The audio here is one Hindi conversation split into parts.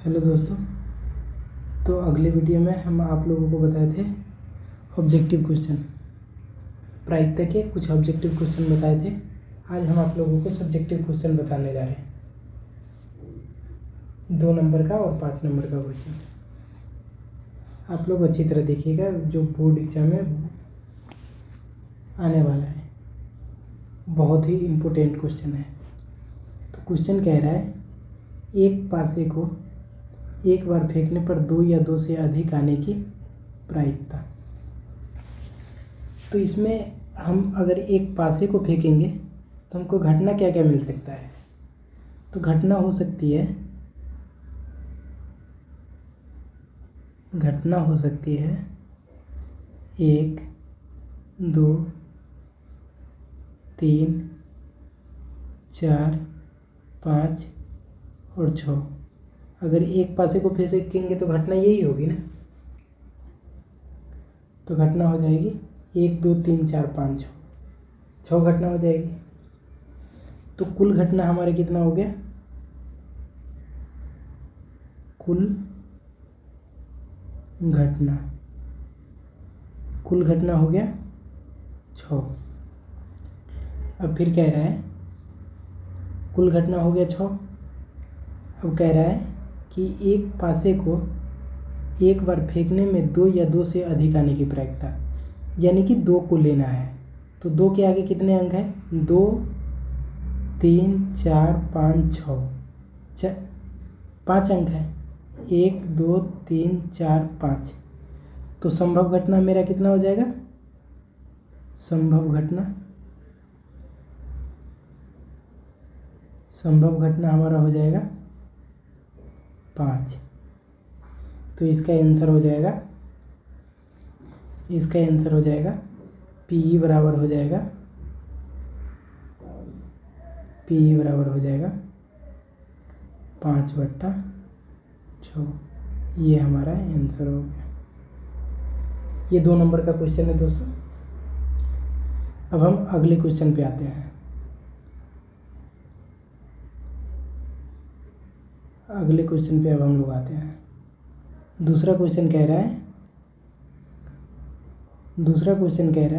हेलो दोस्तों। तो अगले वीडियो में हम आप लोगों को बताए थे ऑब्जेक्टिव क्वेश्चन, प्रायिकता के कुछ ऑब्जेक्टिव क्वेश्चन बताए थे। आज हम आप लोगों को सब्जेक्टिव क्वेश्चन बताने जा रहे हैं, 2 नंबर का और 5 नंबर का क्वेश्चन। आप लोग अच्छी तरह देखिएगा, जो बोर्ड एग्जाम में आने वाला है, बहुत ही इम्पोर्टेंट क्वेश्चन है। तो क्वेश्चन कह रहा है, एक पासे को एक बार फेंकने पर 2 या 2 से अधिक आने की प्रायिकता। तो इसमें हम अगर एक पासे को फेंकेंगे तो हमको घटना क्या क्या मिल सकता है। तो घटना हो सकती है 1, 2, 3, 4, 5 और 6। अगर एक पासे को फेंकेंगे तो घटना यही होगी ना। तो घटना हो जाएगी 1, 2, 3, 4, 5, 6 घटना हो जाएगी। तो कुल घटना हमारे कितना हो गया, कुल घटना हो गया 6। अब फिर कह रहा है, कुल घटना हो गया 6। अब कह रहा है कि एक पासे को एक बार फेंकने में 2 या 2 से अधिक आने की प्रायिकता, यानी कि 2 को लेना है। तो 2 के आगे कितने अंक हैं, 2, 3, 4, 5, 6, 5 अंक है, 1, 2, 3, 4, 5। तो संभव घटना मेरा कितना हो जाएगा, संभव घटना हमारा हो जाएगा 5। तो इसका आंसर हो जाएगा PE बराबर हो जाएगा 5/6। ये हमारा आंसर हो गया। ये 2 नंबर का क्वेश्चन है दोस्तों। अब हम अगले क्वेश्चन पे आते हैं। अगले क्वेश्चन पे अब हम लोग आते हैं। दूसरा क्वेश्चन कह रहा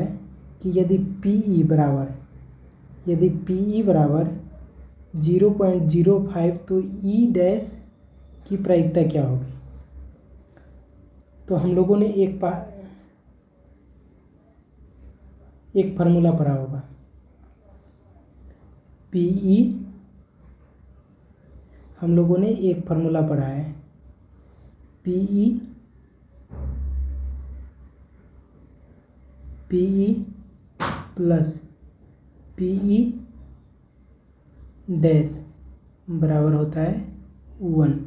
है कि यदि PE बराबर 0.05 तो E डैश की प्रायिकता क्या होगी। तो हम लोगों ने एक फार्मूला पढ़ा होगा, PE हम लोगों ने एक फार्मूला पढ़ा है, PE प्लस PE डैश बराबर होता है 1।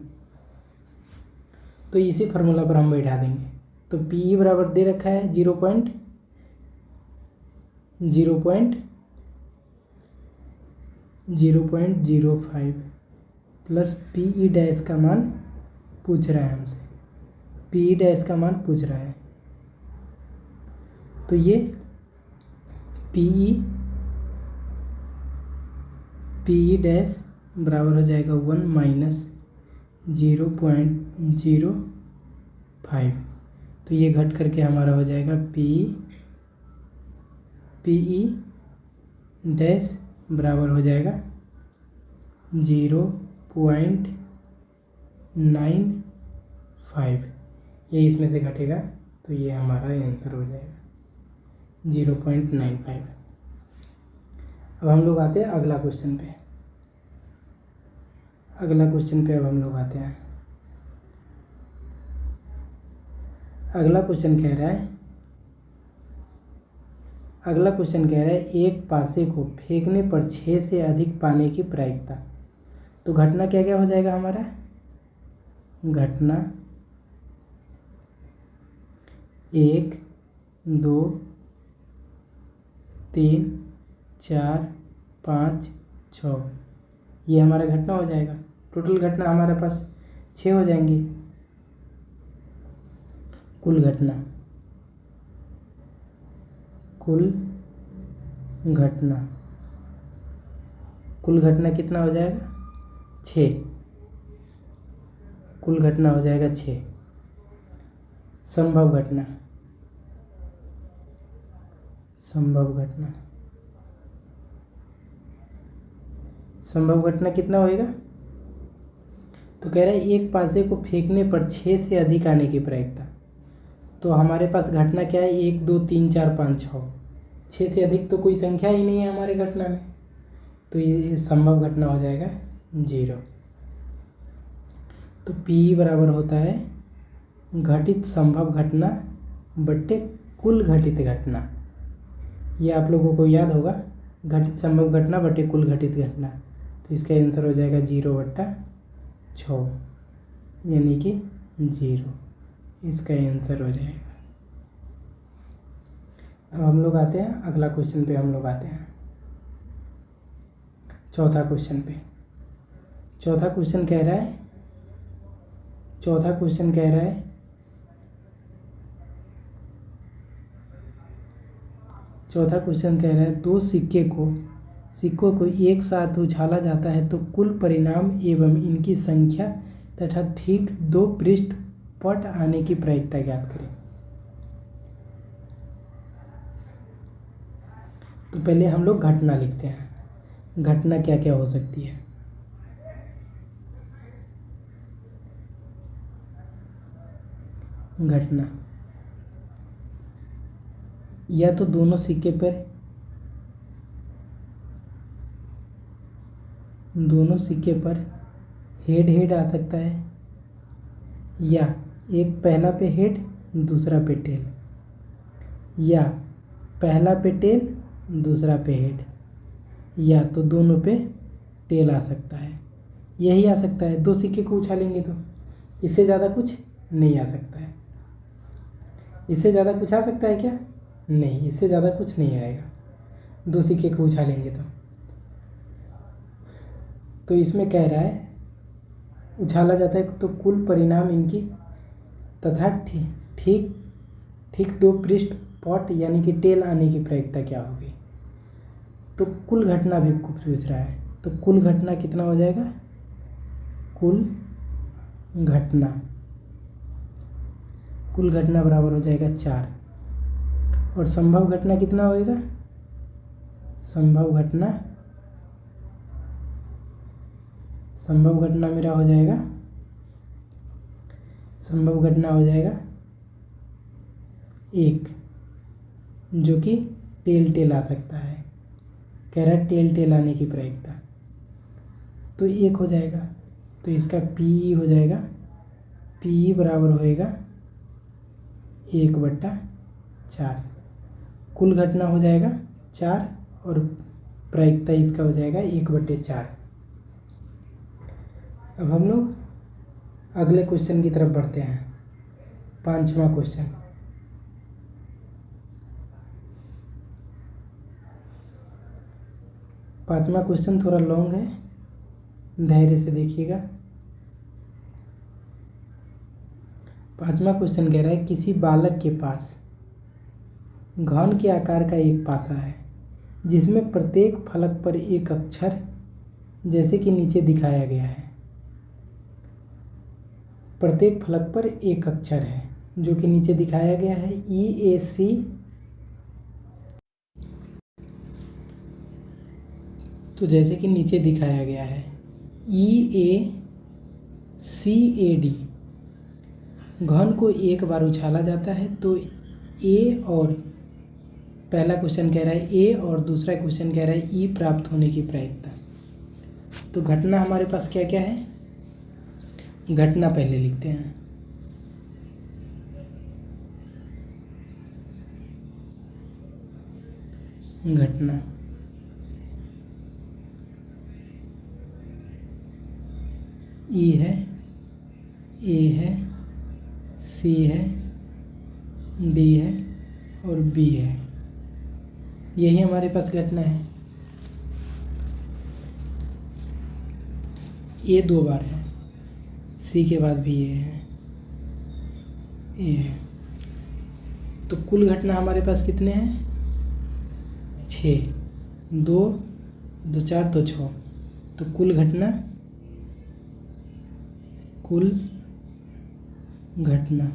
तो इसी फार्मूला पर हम बैठा देंगे। तो PE बराबर दे रखा है 0.05 प्लस PE डैश का मान पूछ रहा है हमसे, PE डैश का मान पूछ रहा है। तो ये PE डैश बराबर हो जाएगा 1 माइनस 0.05। तो ये घट करके हमारा हो जाएगा PE डैश बराबर हो जाएगा 0.95। ये इसमें से घटेगा तो ये हमारा आंसर हो जाएगा 0.95। अब हम लोग आते हैं अगला क्वेश्चन पे। अब हम लोग आते हैं। अगला क्वेश्चन कह रहा है एक पासे को फेंकने पर 6 से अधिक पाने की प्रायिकता। तो घटना क्या क्या हो जाएगा हमारा, घटना 1, 2, 3, 4, 5, 6। ये हमारा घटना हो जाएगा। टोटल घटना हमारे पास 6 हो जाएंगी। कुल घटना कितना हो जाएगा, 6। कुल घटना हो जाएगा 6। संभव घटना, संभव घटना, संभव घटना कितना होएगा? तो कह रहा है एक पासे को फेंकने पर 6 से अधिक आने की प्रायिकता। तो हमारे पास घटना क्या है? 1 2 3 4 5 6। 6 से अधिक तो कोई संख्या ही नहीं है हमारे घटना में, तो ये संभव घटना हो जाएगा 0। तो P बराबर होता है घटित संभव घटना बट्टे कुल घटित घटना। ये आप लोगों को याद होगा, घटित संभव घटना बट्टे कुल घटित घटना। तो इसका आंसर हो जाएगा 0/6, यानी कि 0 इसका आंसर हो जाएगा। अब हम लोग आते हैं अगला क्वेश्चन पे, हम लोग आते हैं चौथा क्वेश्चन पे। चौथा क्वेश्चन कह रहा है दो सिक्कों को एक साथ उछाला जाता है तो कुल परिणाम एवं इनकी संख्या तथा ठीक 2 पृष्ठ पट आने की प्रायिकता ज्ञात करें। तो पहले हम लोग घटना लिखते हैं। घटना क्या क्या हो सकती है? घटना या तो दोनों सिक्के पर हेड आ सकता है, या एक पहला पे हेड दूसरा पे टेल, या पहला पे टेल दूसरा पे हेड, या तो दोनों पे टेल आ सकता है। यही आ सकता है, 2 सिक्के को उछालेंगे तो इससे ज़्यादा कुछ नहीं आ सकता है। इससे ज़्यादा कुछ आ सकता है क्या? नहीं, इससे ज़्यादा कुछ नहीं आएगा 2 सिक्के को उछालेंगे तो इसमें कह रहा है उछाला जाता है तो कुल परिणाम इनकी तथा ठीक 2 पृष्ठ पट यानी कि टेल आने की प्रायिकता क्या होगी? तो कुल घटना भी पूछ रहा है, तो कुल घटना कितना हो जाएगा? कुल घटना बराबर हो जाएगा 4। और संभव घटना कितना होएगा? संभव घटना मेरा हो जाएगा, संभव घटना हो जाएगा 1, जो कि टेल आ सकता है। कह रहा है टेल आने की प्रायिकता, तो 1 हो जाएगा। तो इसका PE हो जाएगा, PE बराबर होएगा 1/4। कुल घटना हो जाएगा 4 और प्रायिकता इसका हो जाएगा 1/4। अब हम लोग अगले क्वेश्चन की तरफ बढ़ते हैं। 5वां क्वेश्चन। 5वां क्वेश्चन थोड़ा लॉन्ग है, धैर्य से देखिएगा। 5वां क्वेश्चन कह रहा है किसी बालक के पास घन के आकार का एक पासा है जिसमें प्रत्येक फलक पर एक अक्षर जैसे कि नीचे दिखाया गया है। प्रत्येक फलक पर एक अक्षर है जो कि नीचे दिखाया गया है। EAC तो जैसे कि नीचे दिखाया गया है EACAD घन को एक बार उछाला जाता है तो A और पहला क्वेश्चन कह रहा है A और दूसरा क्वेश्चन कह रहा है E प्राप्त होने की प्रायिकता। तो घटना हमारे पास क्या क्या है? घटना पहले लिखते हैं। घटना E है, A है, C है, D है और B है। यही हमारे पास घटना है। A 2 बार है, C के बाद भी A है, A है। तो कुल घटना हमारे पास कितने हैं? 6, 2 2 4 तो 6। तो कुल घटना।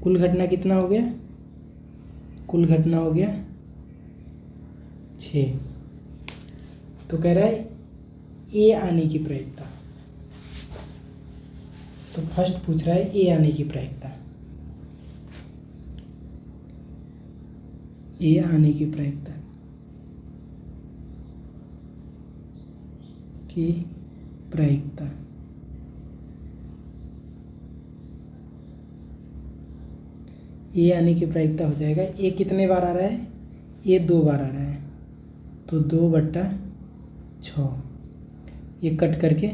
कुल घटना कितना हो गया? कुल घटना हो गया 6। तो कह रहा है ए आने की प्रायिकता। तो फर्स्ट पूछ रहा है ए आने की प्रायिकता। ए आने की प्रायिकता की प्रायिकता ए आने की प्रायिकता हो जाएगा, ए कितने बार आ रहा है? ए 2 बार आ रहा है, तो 2/6। ये कट करके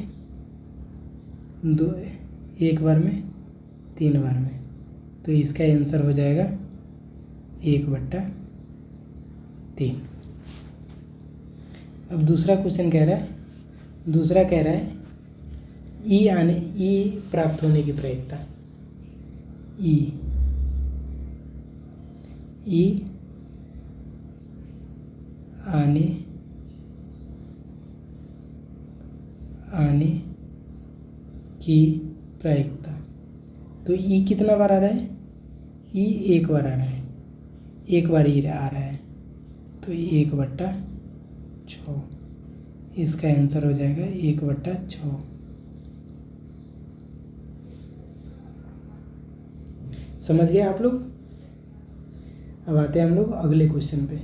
2 एक बार में 3 बार में, तो इसका आंसर हो जाएगा 1/3। अब दूसरा क्वेश्चन कह रहा है, ई प्राप्त होने की प्रायिकता। ई आने की प्रायिकता। तो ई कितना बार आ रहा है? ई 1 बार आ रहा है, 1 बार ही आ रहा है, तो 1/6। इसका आंसर हो जाएगा 1/6। समझ गए आप लोग? अब आते हैं हम लोग अगले क्वेश्चन पे।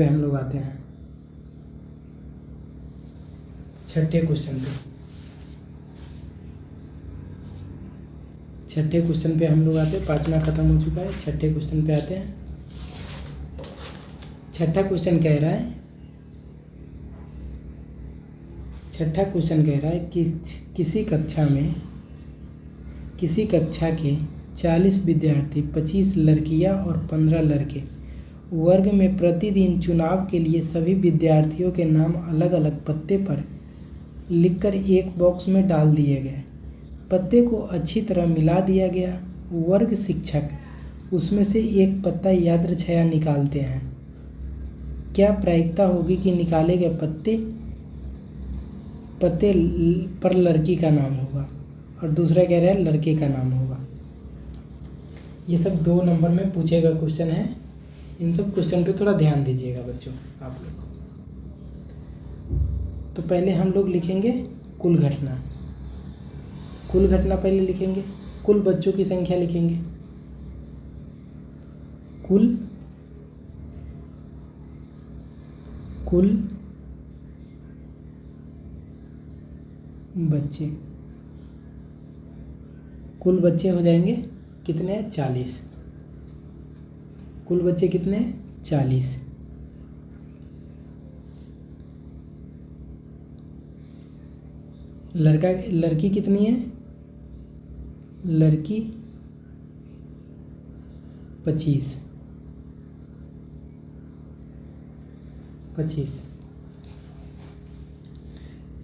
हम लोग आते हैं छठे क्वेश्चन पे हम लोग आते हैं। 5वां खत्म हो चुका है, छठे क्वेश्चन पे आते हैं। छठा क्वेश्चन कह रहा है कि किसी कक्षा के 40 विद्यार्थी, 25 लड़कियां और 15 लड़के वर्ग में प्रतिदिन चुनाव के लिए सभी विद्यार्थियों के नाम अलग अलग पत्ते पर लिखकर एक बॉक्स में डाल दिए गए। पत्ते को अच्छी तरह मिला दिया गया। वर्ग शिक्षक उसमें से एक पत्ता यादृच्छया निकालते हैं। क्या प्रायिकता होगी कि निकाले गए पत्ते पर लड़की का नाम होगा और दूसरा कह रहा है लड़के का नाम होगा। ये सब 2 नंबर में पूछे गए क्वेश्चन है। इन सब क्वेश्चन पे थोड़ा ध्यान दीजिएगा बच्चों आप लोग। तो पहले हम लोग लिखेंगे कुल घटना पहले लिखेंगे। कुल बच्चों की संख्या लिखेंगे। कुल बच्चे हो जाएंगे कितने? 40। कुल बच्चे कितने? 40। लड़की कितनी है? लड़की 25।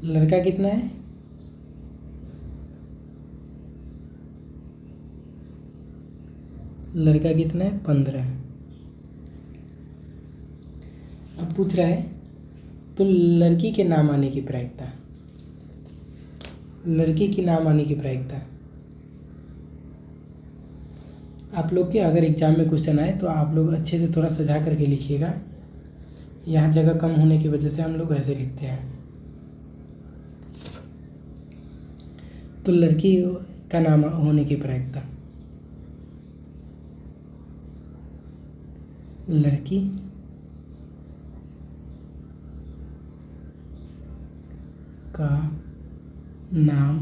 लड़का कितना है? लड़का कितना है? 15। अब पूछ रहा है तो लड़की के नाम आने की प्रायिकता। आप लोग के अगर एग्जाम में क्वेश्चन आए तो आप लोग अच्छे से थोड़ा सजा करके लिखिएगा। यहाँ जगह कम होने की वजह से हम लोग ऐसे लिखते हैं। तो लड़की का नाम होने की प्रायिकता। लड़की का नाम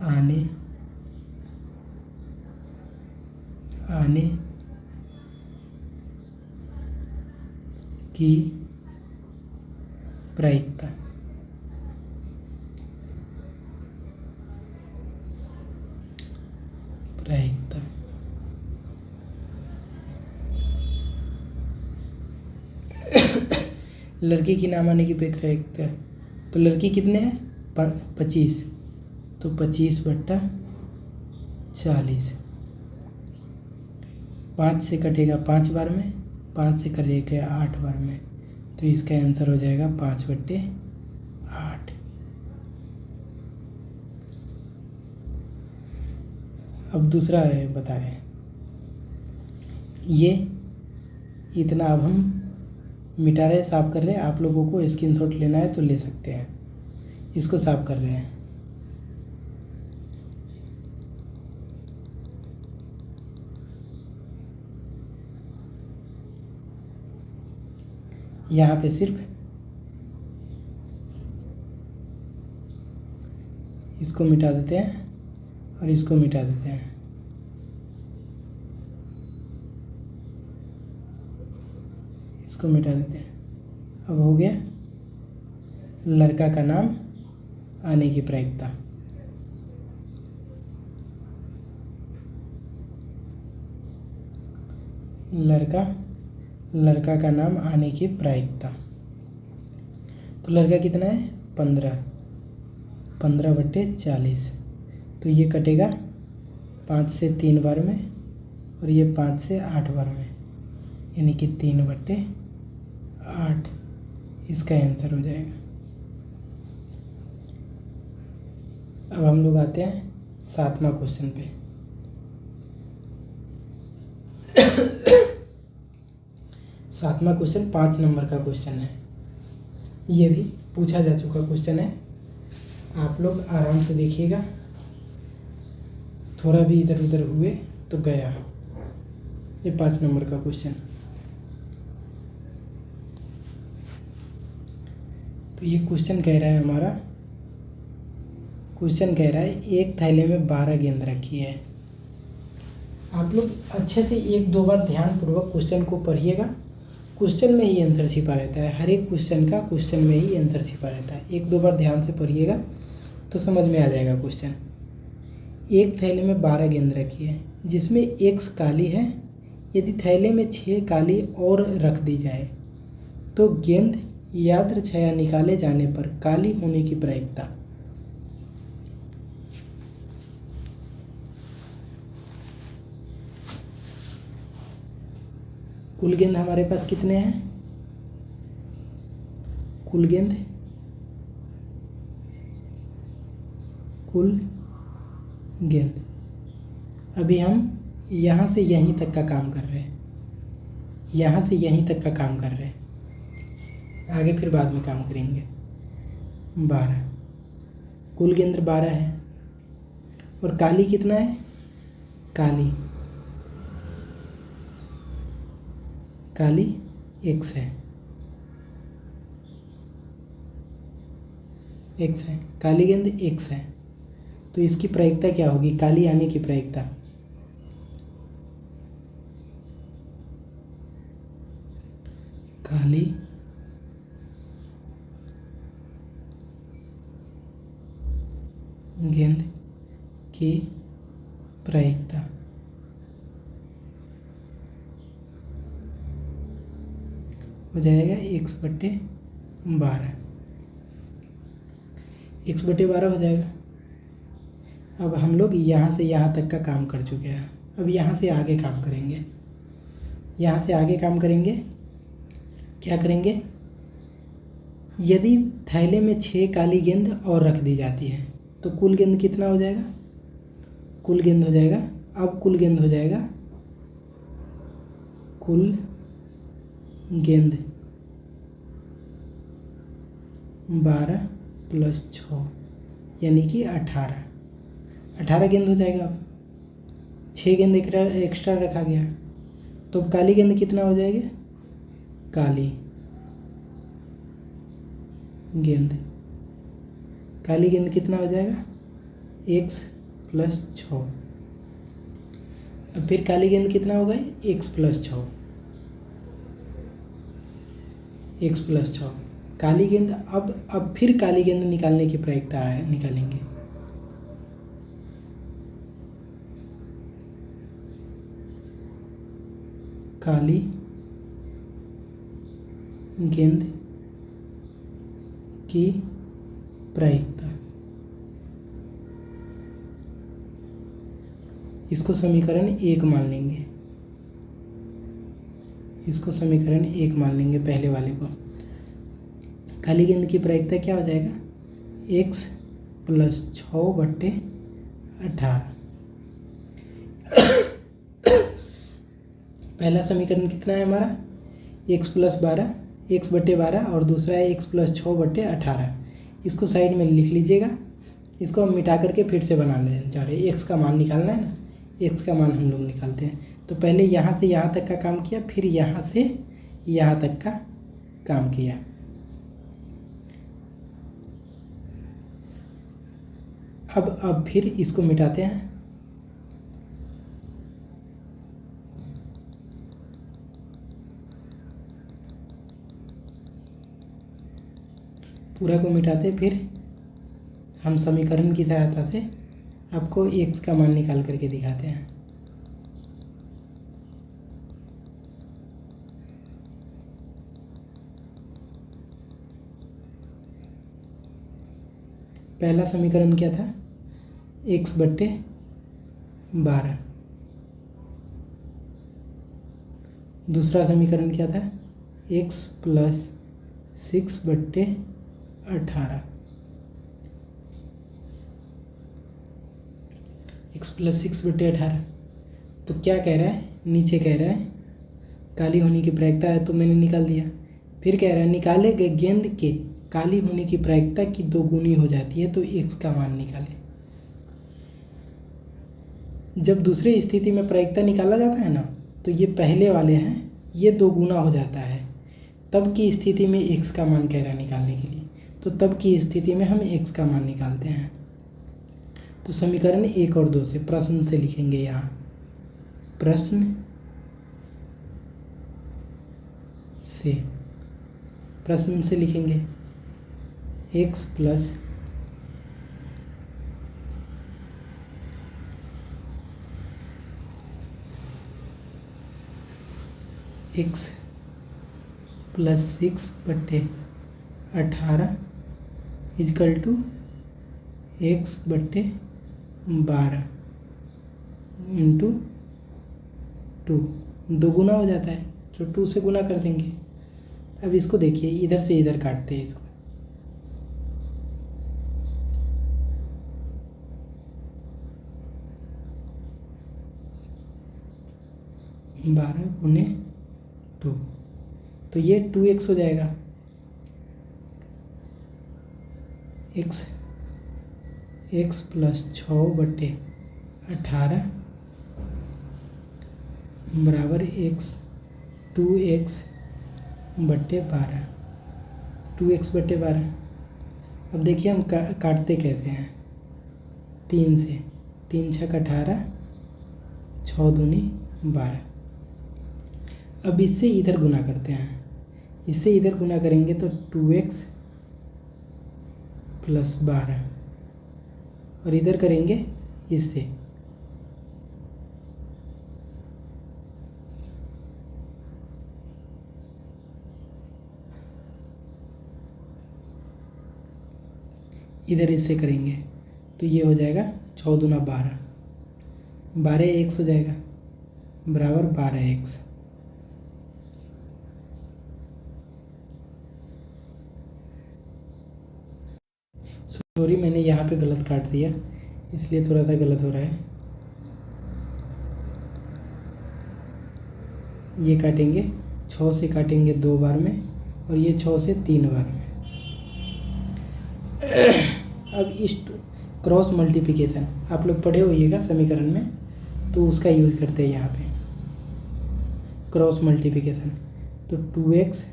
आने की प्रायिकता। लड़की की नाम आने की प्रायिकता। तो लड़की कितने हैं? 25। तो 25/40। 5 से कटेगा 5 बार में, 5 से कटेगा 8 बार में, तो इसका आंसर हो जाएगा 5/8। अब दूसरा है बता रहे हैं, ये इतना अब हम मिटा रहे, साफ कर रहे हैं। आप लोगों को स्क्रीनशॉट लेना है तो ले सकते हैं। इसको साफ कर रहे हैं। यहाँ पे सिर्फ इसको मिटा देते हैं और इसको मिटा देते हैं। इसको मिटा देते हैं। अब हो गया लड़का का नाम आने की प्रायिकता। लड़का का नाम आने की प्रायिकता। तो लड़का कितना है 15/40। तो ये कटेगा 5 से 3 बार में और ये 5 से 8 बार में, यानी कि 3/8 इसका आंसर हो जाएगा। अब हम लोग आते हैं 7वां क्वेश्चन पे। 7वां क्वेश्चन 5 नंबर का क्वेश्चन है। ये भी पूछा जा चुका क्वेश्चन है। आप लोग आराम से देखिएगा, थोड़ा भी इधर उधर हुए तो गया। ये 5 नंबर का क्वेश्चन। तो ये क्वेश्चन कह रहा है हमारा, क्वेश्चन कह रहा है एक थैले में 12 गेंद रखी है। आप लोग अच्छे से 1-2 बार ध्यानपूर्वक क्वेश्चन को पढ़िएगा। क्वेश्चन में ही आंसर छिपा रहता है। हर एक क्वेश्चन का क्वेश्चन में ही आंसर छिपा रहता है। 1-2 बार ध्यान से पढ़िएगा तो समझ में आ जाएगा क्वेश्चन। एक थैले में 12 गेंद रखी है जिसमें X काली है। यदि थैले में 6 काली और रख दी जाए तो गेंद यादृच्छया निकाले जाने पर काली होने की प्रायिकता। कुल गेंद हमारे पास कितने हैं? कुल गेंद अभी हम यहाँ से यहीं तक का काम कर रहे हैं। यहाँ से यहीं तक का काम कर रहे हैं, आगे फिर बाद में काम करेंगे। 12 कुल गेंद 12 है। और काली कितना है? काली X है। X है, काली गेंद X है। तो इसकी प्रायिकता क्या होगी? काली आने की प्रायिकता। काली गेंद की प्रायिकता हो जाएगा X/12। X/12 हो जाएगा। अब हम लोग यहाँ से यहाँ तक का काम कर चुके हैं। अब यहाँ से आगे काम करेंगे। यहाँ से आगे काम करेंगे, क्या करेंगे? यदि थैले में 6 काली गेंद और रख दी जाती है तो कुल गेंद कितना हो जाएगा? कुल गेंद हो जाएगा, अब कुल गेंद हो जाएगा, कुल गेंद 12 + 6 यानी कि 18 गेंद हो जाएगा। अब 6 गेंद एक्स्ट्रा रखा गया तो काली गेंद कितना हो जाएगा? काली गेंद कितना हो जाएगा? X + 6। अब फिर काली गेंद कितना होगा? X + 6। X + 6 काली गेंद। अब फिर काली गेंद निकालने की प्रायिकता है, निकालेंगे। काली गेंद की प्रायिकता। इसको समीकरण 1 मान लेंगे। इसको समीकरण 1 मान लेंगे, पहले वाले को। काली गेंद की प्रायिकता क्या हो जाएगा? X + 6/18। पहला समीकरण कितना है हमारा, x + 12, x/12, और दूसरा है x + 6/18। इसको साइड में लिख लीजिएगा। इसको हम मिटा करके फिर से बनाने जा रहे हैं। x का मान निकालना है ना, x का मान हम लोग निकालते हैं। तो पहले यहाँ से यहाँ तक का काम किया, फिर यहाँ से यहाँ तक का काम किया। अब फिर इसको मिटाते हैं। पूरा को मिटाते फिर हम समीकरण की सहायता से आपको x का मान निकाल करके दिखाते हैं। पहला समीकरण क्या था, x/12। दूसरा समीकरण क्या था, x + 6/18। x + 6/18। तो क्या कह रहा है, नीचे कह रहा है काली होने की प्रायिकता है, तो मैंने निकाल दिया। फिर कह रहा है निकाले गए गेंद के काली होने की प्रायिकता की 2 गुनी हो जाती है, तो x का मान निकाले। जब दूसरी स्थिति में प्रायिकता निकाला जाता है ना, तो ये पहले वाले हैं, ये 2 गुना हो जाता है। तब की स्थिति में x का मान कह रहा है निकालने के लिए, तो तब की स्थिति में हम x का मान निकालते हैं। तो समीकरण 1 और 2 से प्रश्न से लिखेंगे। यहाँ प्रश्न से लिखेंगे x + 6/18 = x/12 × 2। 2 गुना हो जाता है, तो 2 से गुना कर देंगे। अब इसको देखिए, इधर से इधर काटते हैं इसको। बारह गुने 2, तो ये 2x हो जाएगा। x + 6/18 बराबर 2x/12। 2x/12। अब देखिए हम काटते कैसे हैं, 3 से। 3 × 6 = 18, 6 दूनी 12। अब इससे इधर गुना करते हैं। इससे इधर गुना करेंगे तो 2x + 12, और इधर करेंगे इससे। इधर इससे करेंगे तो ये हो जाएगा 6 दूना 12, 12x हो जाएगा बराबर 12x। सॉरी, मैंने यहाँ पे गलत काट दिया, इसलिए थोड़ा सा गलत हो रहा है। ये काटेंगे 6 से, काटेंगे 2 बार में, और ये 6 से 3 बार में। अब इस क्रॉस मल्टीप्लिकेशन आप लोग पढ़े होइएगा समीकरण में, तो उसका यूज करते हैं यहाँ पे क्रॉस मल्टीप्लिकेशन। तो 2x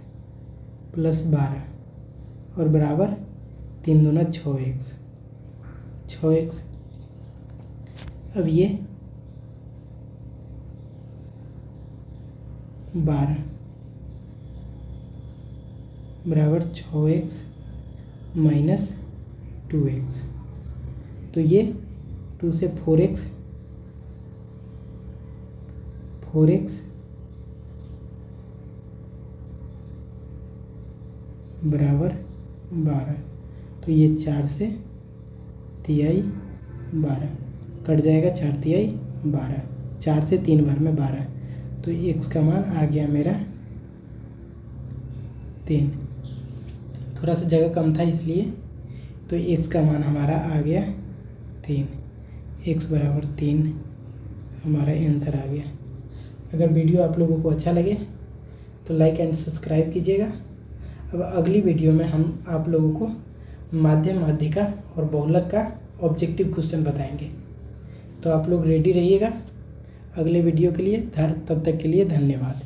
+ 12 और बराबर 3 दूना 6x। अब ये 12 बराबर 6x - 2x। तो ये 2 से 4x बराबर 12। तो ये 4 से 3 12 कट जाएगा, 4 3 12, 4 से 3 बार में 12। तो x का मान आ गया मेरा 3। थोड़ा सा जगह कम था इसलिए, तो x का मान हमारा आ गया 3। x बराबर 3 हमारा आंसर आ गया। अगर वीडियो आप लोगों को अच्छा लगे तो लाइक एंड सब्सक्राइब कीजिएगा। अब अगली वीडियो में हम आप लोगों को माध्यम माध्यिका और बहुलक का ऑब्जेक्टिव क्वेश्चन बताएंगे। तो आप लोग रेडी रहिएगा अगले वीडियो के लिए। तब तक के लिए धन्यवाद।